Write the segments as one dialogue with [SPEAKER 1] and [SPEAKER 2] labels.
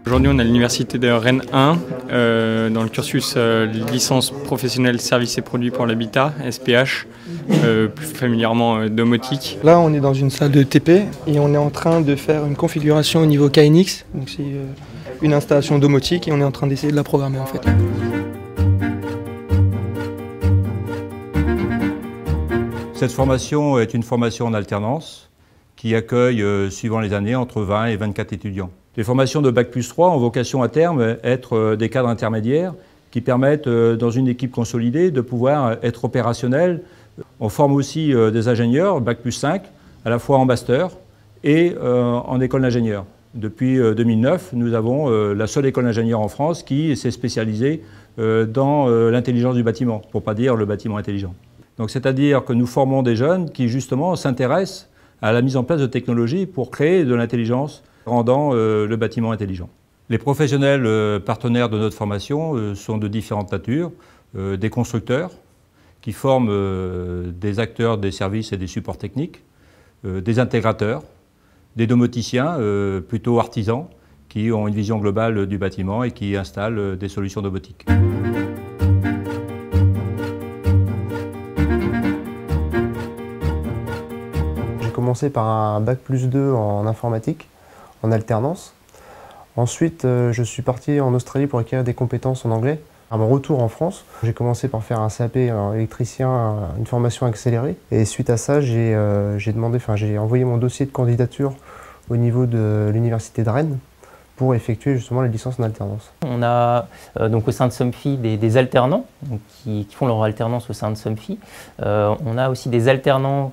[SPEAKER 1] Aujourd'hui, on est à l'université de Rennes 1, dans le cursus licence professionnelle services et produits pour l'habitat, SPH, plus familièrement domotique.
[SPEAKER 2] Là, on est dans une salle de TP et on est en train de faire une configuration au niveau KNX. Donc c'est une installation domotique et on est en train d'essayer de la programmer en fait.
[SPEAKER 3] Cette formation est une formation en alternance qui accueille, suivant les années, entre 20 et 24 étudiants. Les formations de Bac+3 ont vocation à terme être des cadres intermédiaires qui permettent, dans une équipe consolidée, de pouvoir être opérationnels. On forme aussi des ingénieurs, Bac+5, à la fois en master et en école d'ingénieur. Depuis 2009, nous avons la seule école d'ingénieur en France qui s'est spécialisée dans l'intelligence du bâtiment, pour ne pas dire le bâtiment intelligent. Donc, c'est-à-dire que nous formons des jeunes qui, justement, s'intéressent à la mise en place de technologies pour créer de l'intelligence, rendant le bâtiment intelligent. Les professionnels partenaires de notre formation sont de différentes natures. Des constructeurs qui forment des acteurs des services et des supports techniques, des intégrateurs, des domoticiens plutôt artisans qui ont une vision globale du bâtiment et qui installent des solutions domotiques.
[SPEAKER 4] J'ai commencé par un Bac+2 en informatique, en alternance. Ensuite, je suis parti en Australie pour acquérir des compétences en anglais. À mon retour en France, j'ai commencé par faire un CAP électricien, une formation accélérée. Et suite à ça, j'ai envoyé mon dossier de candidature au niveau de l'université de Rennes pour effectuer justement la licence en alternance.
[SPEAKER 5] On a donc au sein de Somfy des alternants qui font leur alternance au sein de Somfy. On a aussi des alternants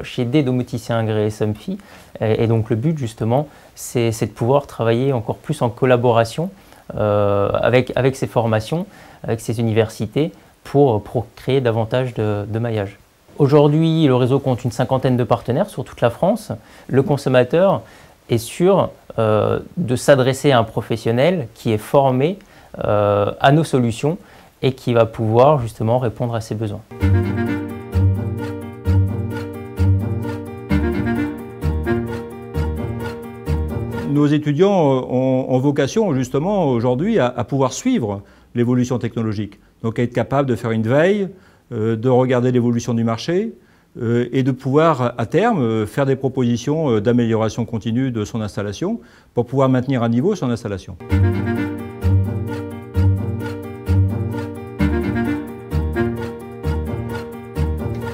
[SPEAKER 5] chez des domoticiens agréés Somfy. Et donc le but justement, c'est de pouvoir travailler encore plus en collaboration avec ces formations, avec ces universités pour créer davantage de maillage. Aujourd'hui, le réseau compte une 50aine de partenaires sur toute la France. Le consommateur est sûr de s'adresser à un professionnel qui est formé à nos solutions et qui va pouvoir justement répondre à ses besoins.
[SPEAKER 3] Nos étudiants ont vocation justement aujourd'hui à pouvoir suivre l'évolution technologique, donc à être capable de faire une veille, de regarder l'évolution du marché et de pouvoir à terme faire des propositions d'amélioration continue de son installation pour pouvoir maintenir à niveau son installation.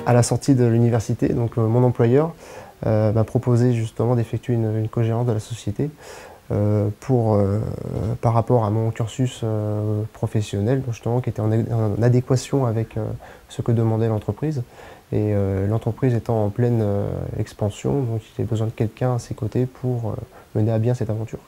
[SPEAKER 4] À la sortie de l'université, donc mon employeur m'a proposé justement d'effectuer une cogérance de la société par rapport à mon cursus professionnel, justement, qui était en adéquation avec ce que demandait l'entreprise. Et l'entreprise étant en pleine expansion, donc il avait besoin de quelqu'un à ses côtés pour mener à bien cette aventure.